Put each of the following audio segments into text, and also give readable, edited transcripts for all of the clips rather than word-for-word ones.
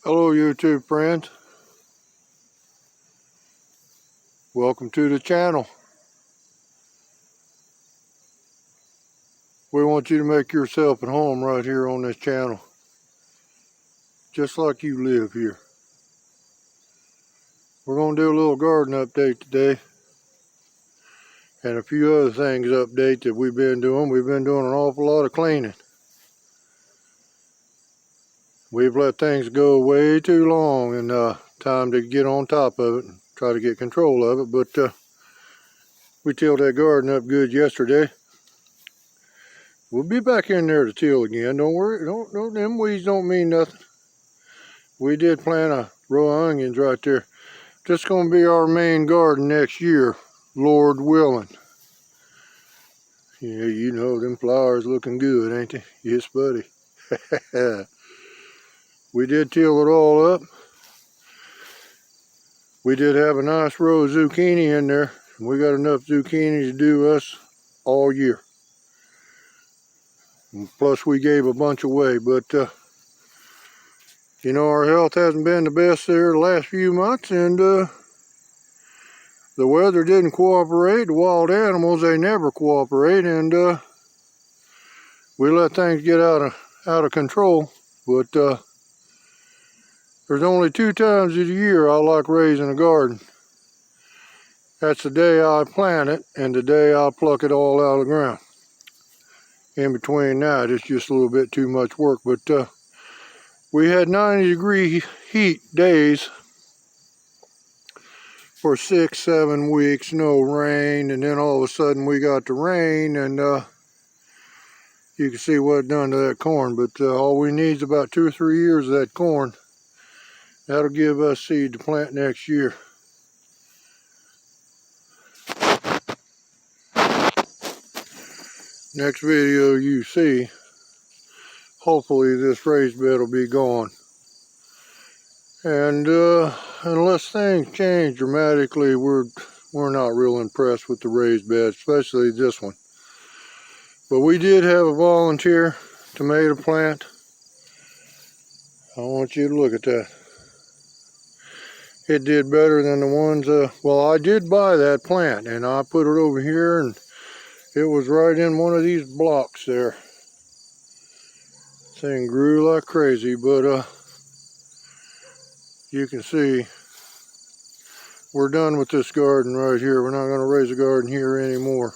Hello YouTube friends, welcome to the channel. We want you to make yourself at home right here on this channel, just like you live here. We're going to do a little garden update today and a few other things update that we've been doing. We've been doing an awful lot of cleaning. We've let things go way too long, and time to get on top of it and try to get control of it. But we tilled that garden up good yesterday. We'll be back in there to till again. Don't worry, don't them weeds don't mean nothing. We did plant a row of onions right there. Just gonna be our main garden next year, Lord willing. Yeah, you know them flowers looking good, ain't they? Yes, buddy. We did till it all up. We did have a nice row of zucchini in there. We got enough zucchini to do us all year. And plus we gave a bunch away, but you know, our health hasn't been the best there the last few months, and the weather didn't cooperate. The wild animals, they never cooperate, and we let things get out of control. But there's only 2 times of the year I like raising a garden. That's the day I plant it and the day I pluck it all out of the ground. In between that, it's just a little bit too much work. But we had 90-degree heat days for 6-7 weeks, no rain, and then all of a sudden we got the rain, and you can see what it done to that corn. But all we need is about 2 or 3 years of that corn. That'll give us seed to plant next year. Next video you see, hopefully this raised bed will be gone. And unless things change dramatically, we're not real impressed with the raised bed, especially this one. But we did have a volunteer tomato plant. I want you to look at that. It did better than the ones, well, I did buy that plant and I put it over here, and it was right in one of these blocks there. Thing grew like crazy, but you can see we're done with this garden right here. We're not going to raise a garden here anymore.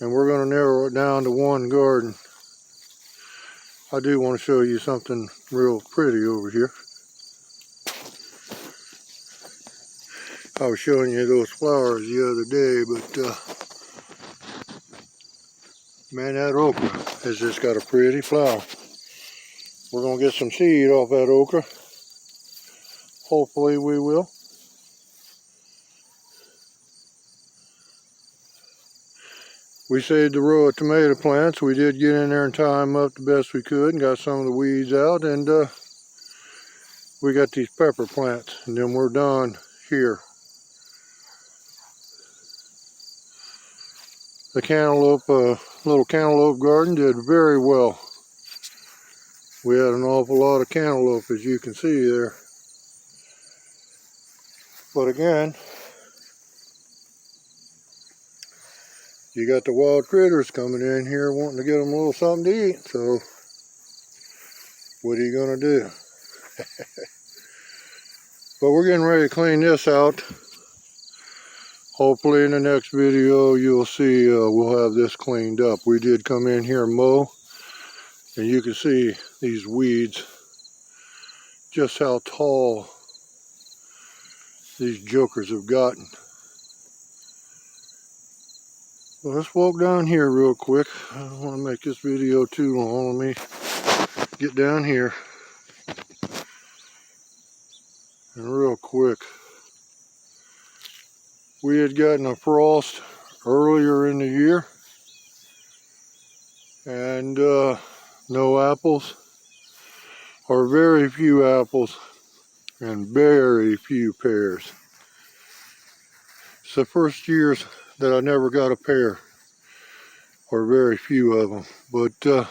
And we're going to narrow it down to one garden. I do want to show you something real pretty over here. I was showing you those flowers the other day, but man, that okra has just got a pretty flower. We're going to get some seed off that okra. Hopefully we will. We saved a row of tomato plants. We did get in there and tie them up the best we could and got some of the weeds out. And we got these pepper plants, and then we're done here. The cantaloupe, little cantaloupe garden did very well. We had an awful lot of cantaloupe, as you can see there. But again, you got the wild critters coming in here wanting to get them a little something to eat. So what are you going to do? But we're getting ready to clean this out. Hopefully in the next video you'll see we'll have this cleaned up. We did come in here and mow, and you can see these weeds, just how tall these jokers have gotten. Well, let's walk down here real quick. I don't want to make this video too long. Let me get down here. And real quick, we had gotten a frost earlier in the year, and no apples, or very few apples, and very few pears. It's the first years that I never got a pear, or very few of them. But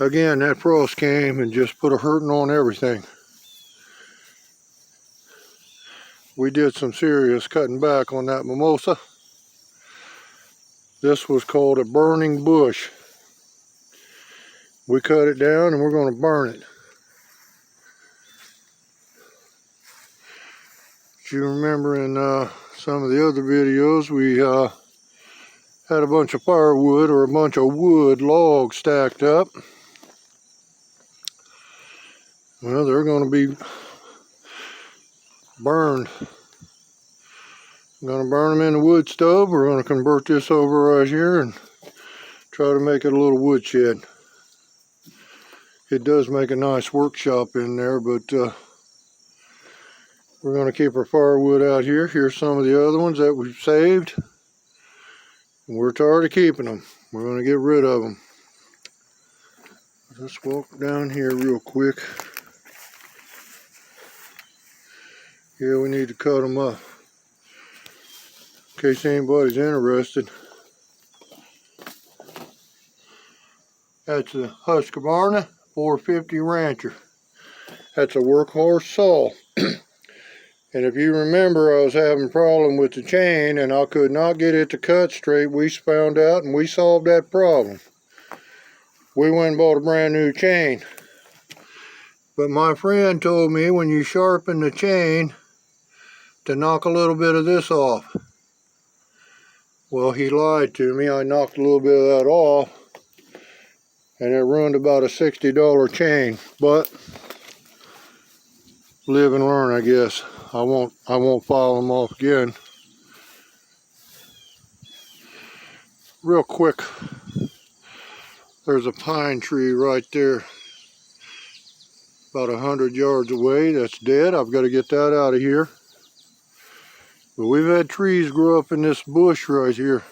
Again, that frost came and just put a hurting on everything. We did some serious cutting back on that mimosa. This was called a burning bush. We cut it down and we're going to burn it. If you remember in some of the other videos, we had a bunch of firewood or a bunch of wood logs stacked up. Well, they're going to be burned. I'm going to burn them in the wood stove. We're going to convert this over right here and try to make it a little wood shed. It does make a nice workshop in there, but we're going to keep our firewood out here. Here's some of the other ones that we've saved. We're tired of keeping them. We're going to get rid of them. Let's walk down here real quick. Yeah, we need to cut them up in case anybody's interested. That's a Husqvarna 450 Rancher. That's a workhorse saw. And if you remember, I was having a problem with the chain and I could not get it to cut straight. We found out and we solved that problem. We went and bought a brand new chain. But my friend told me when you sharpen the chain to knock a little bit of this off. Well, he lied to me. I knocked a little bit of that off and it ruined about a $60 chain. But live and learn, I guess. I won't file them off again. Real quick, there's a pine tree right there about 100 yards away that's dead. I've got to get that out of here. But we've had trees grow up in this bush right here.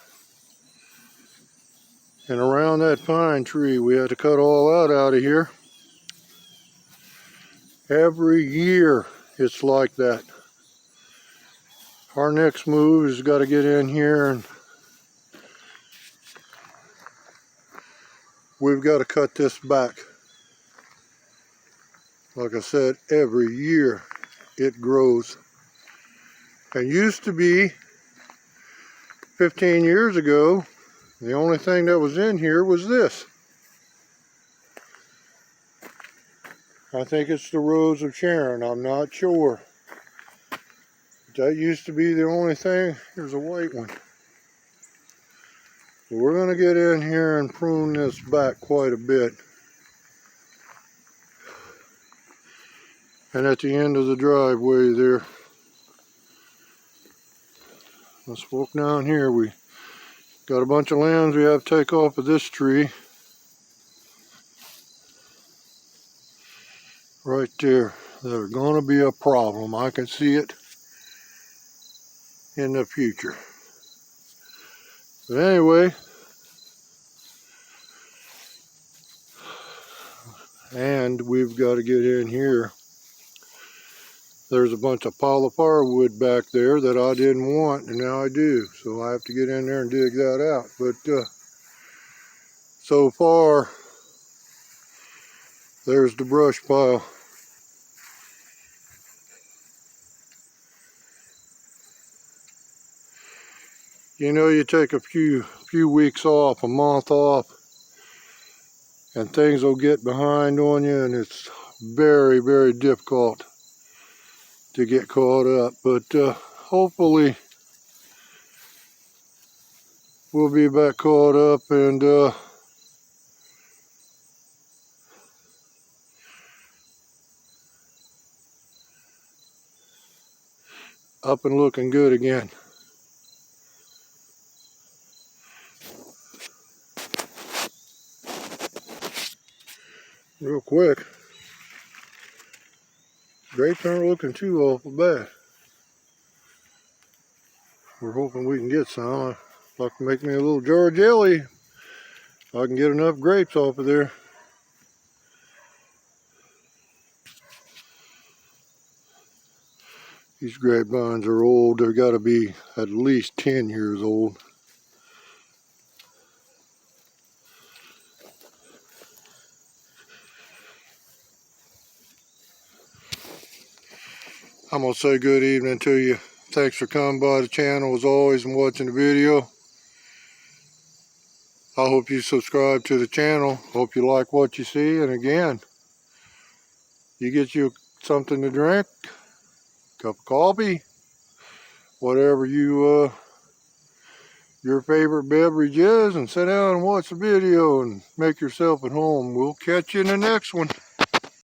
And around that pine tree, we had to cut all that out of here. Every year it's like that. Our next move is got to get in here and we've got to cut this back. Like I said, every year it grows. And used to be 15 years ago, the only thing that was in here was this. I think it's the Rose of Sharon, I'm not sure. That used to be the only thing. Here's a white one. So we're going to get in here and prune this back quite a bit. And at the end of the driveway there, let's walk down here. We got a bunch of limbs we have to take off of this tree. Right there. That are going to be a problem. I can see it in the future. But anyway, and we've got to get in here. There's a bunch of pile of firewood back there that I didn't want, and now I do. So I have to get in there and dig that out. But so far, there's the brush pile. You know, you take a few weeks off, a month off, and things will get behind on you, and it's very, very difficult to get caught up. But hopefully we'll be back caught up and up and looking good again. Real quick, grapes aren't looking too awful bad. We're hoping we can get some. I'd like to make me a little jar of jelly. I can get enough grapes off of there. These grapevines are old. They've got to be at least 10 years old. I'm going to say good evening to you. Thanks for coming by the channel as always and watching the video. I hope you subscribe to the channel. Hope you like what you see. And again, you get you something to drink, cup of coffee, whatever your favorite beverage is, and sit down and watch the video and make yourself at home. We'll catch you in the next one.